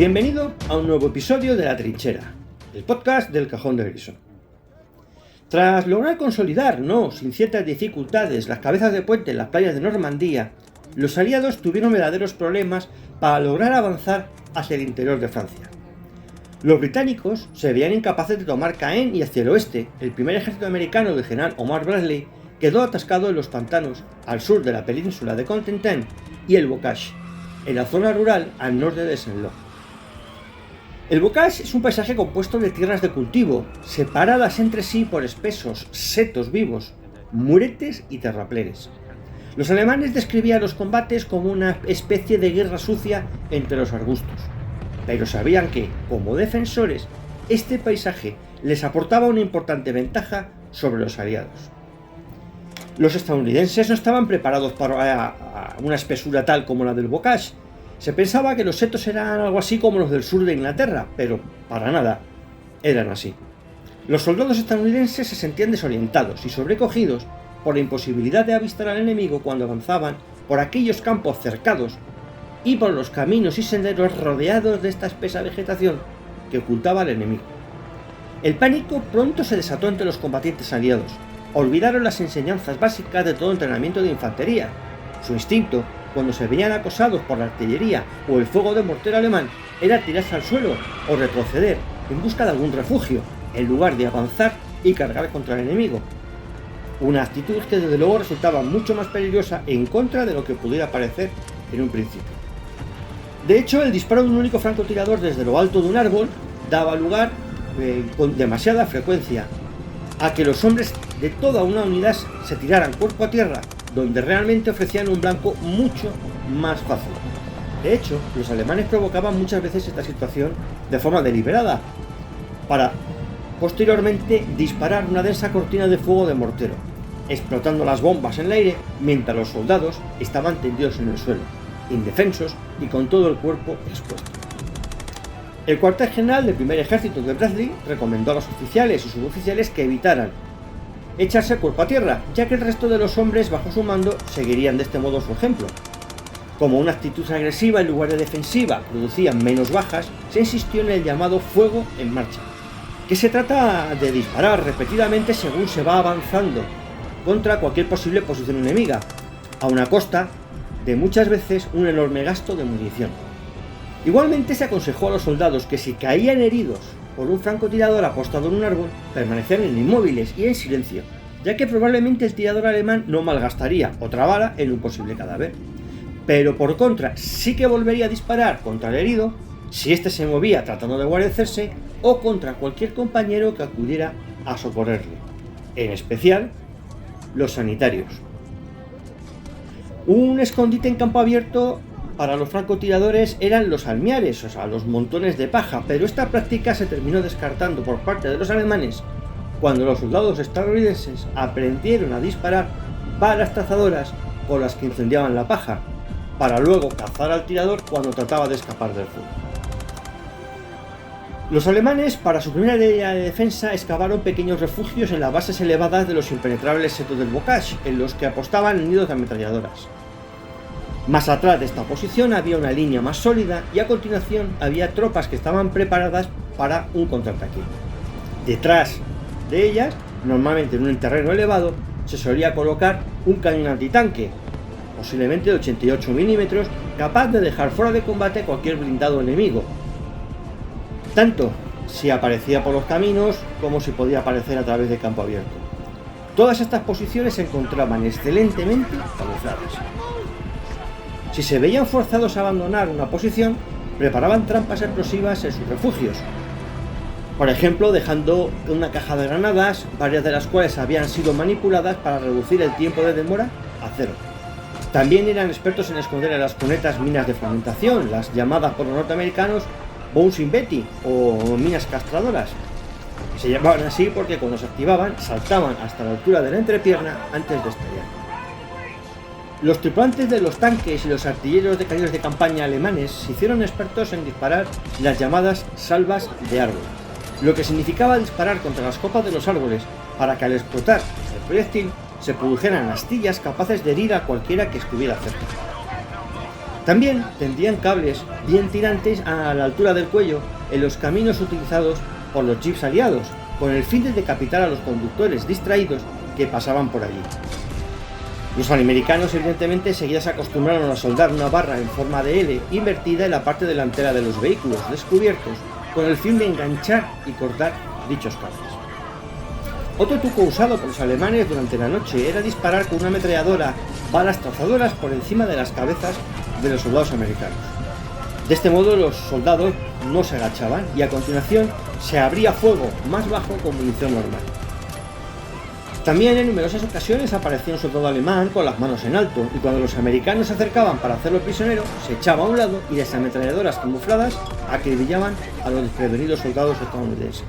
Bienvenido a un nuevo episodio de La Trinchera, el podcast del Cajón de Grison. Tras lograr consolidar, sin ciertas dificultades, las cabezas de puente en las playas de Normandía, los aliados tuvieron verdaderos problemas para lograr avanzar hacia el interior de Francia. Los británicos se veían incapaces de tomar Caen y hacia el oeste. El primer ejército americano del general Omar Bradley quedó atascado en los pantanos al sur de la península de Cotentin y el Bocage, en la zona rural al norte de Saint-Lô. El Bocage es un paisaje compuesto de tierras de cultivo, separadas entre sí por espesos setos vivos, muretes y terraplenes. Los alemanes describían los combates como una especie de guerra sucia entre los arbustos, pero sabían que, como defensores, este paisaje les aportaba una importante ventaja sobre los aliados. Los estadounidenses no estaban preparados para una espesura tal como la del Bocage. Se pensaba que los setos eran algo así como los del sur de Inglaterra, pero para nada eran así. Los soldados estadounidenses se sentían desorientados y sobrecogidos por la imposibilidad de avistar al enemigo cuando avanzaban por aquellos campos cercados y por los caminos y senderos rodeados de esta espesa vegetación que ocultaba al enemigo. El pánico pronto se desató entre los combatientes aliados. Olvidaron las enseñanzas básicas de todo entrenamiento de infantería. Su instinto, cuando se veían acosados por la artillería o el fuego de mortero alemán, era tirarse al suelo o retroceder en busca de algún refugio, en lugar de avanzar y cargar contra el enemigo. Una actitud que desde luego resultaba mucho más peligrosa en contra de lo que pudiera parecer en un principio. De hecho, el disparo de un único francotirador desde lo alto de un árbol daba lugar con demasiada frecuencia a que los hombres de toda una unidad se tiraran cuerpo a tierra, donde realmente ofrecían un blanco mucho más fácil. De hecho, los alemanes provocaban muchas veces esta situación de forma deliberada, para posteriormente disparar una densa cortina de fuego de mortero, explotando las bombas en el aire mientras los soldados estaban tendidos en el suelo, indefensos y con todo el cuerpo expuesto. El cuartel general del primer ejército de Bradley recomendó a los oficiales y suboficiales que evitaran echarse cuerpo a tierra, ya que el resto de los hombres bajo su mando seguirían de este modo su ejemplo. Como una actitud agresiva en lugar de defensiva producía menos bajas, se insistió en el llamado fuego en marcha, que se trata de disparar repetidamente según se va avanzando contra cualquier posible posición enemiga, a una costa de muchas veces un enorme gasto de munición. Igualmente se aconsejó a los soldados que si caían heridos por un francotirador apostado en un árbol, permanecieran inmóviles y en silencio, ya que probablemente el tirador alemán no malgastaría otra bala en un posible cadáver. Pero por contra, sí que volvería a disparar contra el herido si éste se movía tratando de guarecerse o contra cualquier compañero que acudiera a socorrerle, en especial los sanitarios. Un escondite en campo abierto para los francotiradores eran los almiares, los montones de paja, pero esta práctica se terminó descartando por parte de los alemanes cuando los soldados estadounidenses aprendieron a disparar balas trazadoras con las que incendiaban la paja, para luego cazar al tirador cuando trataba de escapar del fuego. Los alemanes, para su primera línea de defensa, excavaron pequeños refugios en las bases elevadas de los impenetrables setos del Bocage, en los que apostaban en nidos de ametralladoras. Más atrás de esta posición había una línea más sólida y a continuación había tropas que estaban preparadas para un contraataque. Detrás de ellas, normalmente en un terreno elevado, se solía colocar un cañón antitanque, posiblemente de 88 milímetros, capaz de dejar fuera de combate cualquier blindado enemigo, tanto si aparecía por los caminos como si podía aparecer a través de campo abierto. Todas estas posiciones se encontraban excelentemente camufladas. Si se veían forzados a abandonar una posición, preparaban trampas explosivas en sus refugios. Por ejemplo, dejando una caja de granadas, varias de las cuales habían sido manipuladas para reducir el tiempo de demora a cero. También eran expertos en esconder en las cunetas minas de fragmentación, las llamadas por los norteamericanos bouncing Betty o minas castradoras. Se llamaban así porque cuando se activaban saltaban hasta la altura de la entrepierna antes de estallar. Los tripulantes de los tanques y los artilleros de cañones de campaña alemanes se hicieron expertos en disparar las llamadas salvas de árbol, lo que significaba disparar contra las copas de los árboles para que al explotar el proyectil se produjeran astillas capaces de herir a cualquiera que estuviera cerca. También tendrían cables bien tirantes a la altura del cuello en los caminos utilizados por los jeeps aliados, con el fin de decapitar a los conductores distraídos que pasaban por allí. Los americanos evidentemente seguido se acostumbraron a soldar una barra en forma de L invertida en la parte delantera de los vehículos descubiertos con el fin de enganchar y cortar dichos cables. Otro truco usado por los alemanes durante la noche era disparar con una ametralladora balas trazadoras por encima de las cabezas de los soldados americanos. De este modo los soldados no se agachaban y a continuación se abría fuego más bajo con munición normal. También en numerosas ocasiones aparecía un soldado alemán con las manos en alto y cuando los americanos se acercaban para hacerlo prisionero se echaba a un lado y las ametralladoras camufladas acribillaban a los desprevenidos soldados estadounidenses.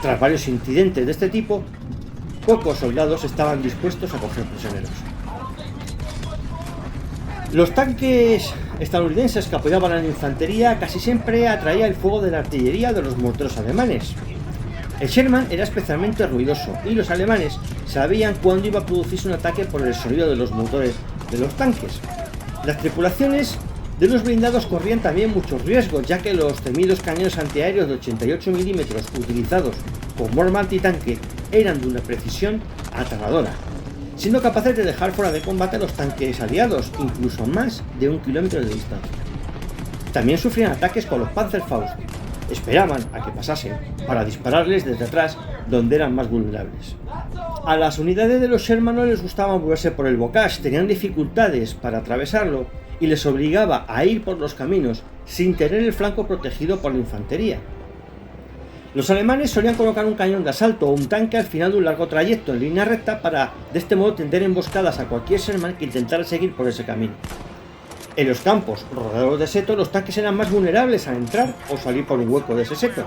Tras varios incidentes de este tipo, pocos soldados estaban dispuestos a coger prisioneros. Los tanques estadounidenses que apoyaban a la infantería casi siempre atraía el fuego de la artillería de los morteros alemanes. El Sherman era especialmente ruidoso y los alemanes sabían cuándo iba a producirse un ataque por el sonido de los motores de los tanques. Las tripulaciones de los blindados corrían también muchos riesgos, ya que los temidos cañones antiaéreos de 88 milímetros utilizados como arma antitanque eran de una precisión aterradora, siendo capaces de dejar fuera de combate a los tanques aliados, incluso a más de 1 kilómetro de distancia. También sufrían ataques con los Panzerfaust. Esperaban a que pasasen para dispararles desde atrás, donde eran más vulnerables. A las unidades de los Sherman no les gustaba moverse por el bocage, tenían dificultades para atravesarlo y les obligaba a ir por los caminos sin tener el flanco protegido por la infantería. Los alemanes solían colocar un cañón de asalto o un tanque al final de un largo trayecto en línea recta para de este modo tender emboscadas a cualquier Sherman que intentara seguir por ese camino. En los campos rodeados de seto, los tanques eran más vulnerables a entrar o salir por un hueco de ese seto.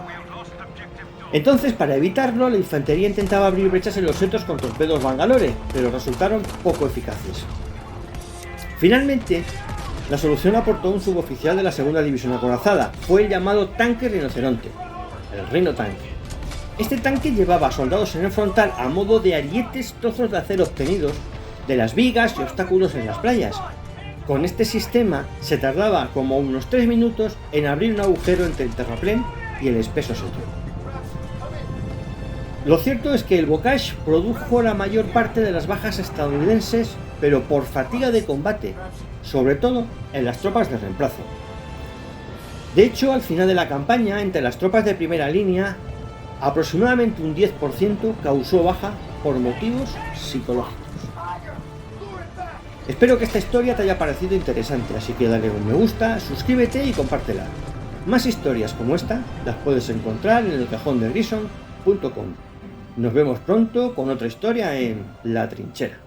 Entonces, para evitarlo, la infantería intentaba abrir brechas en los setos con torpedos Bangalore, pero resultaron poco eficaces. Finalmente, la solución aportó un suboficial de la segunda división acorazada. Fue el llamado tanque rinoceronte, el Rhino Tank. Este tanque llevaba soldados en el frontal a modo de arietes, trozos de acero obtenidos de las vigas y obstáculos en las playas. Con este sistema se tardaba como unos 3 minutos en abrir un agujero entre el terraplén y el espeso seto. Lo cierto es que el bocage produjo la mayor parte de las bajas estadounidenses, pero por fatiga de combate, sobre todo en las tropas de reemplazo. De hecho, al final de la campaña, entre las tropas de primera línea, aproximadamente un 10% causó baja por motivos psicológicos. Espero que esta historia te haya parecido interesante, así que dale un me gusta, suscríbete y compártela. Más historias como esta las puedes encontrar en elcajondegrison.com. Nos vemos pronto con otra historia en La Trinchera.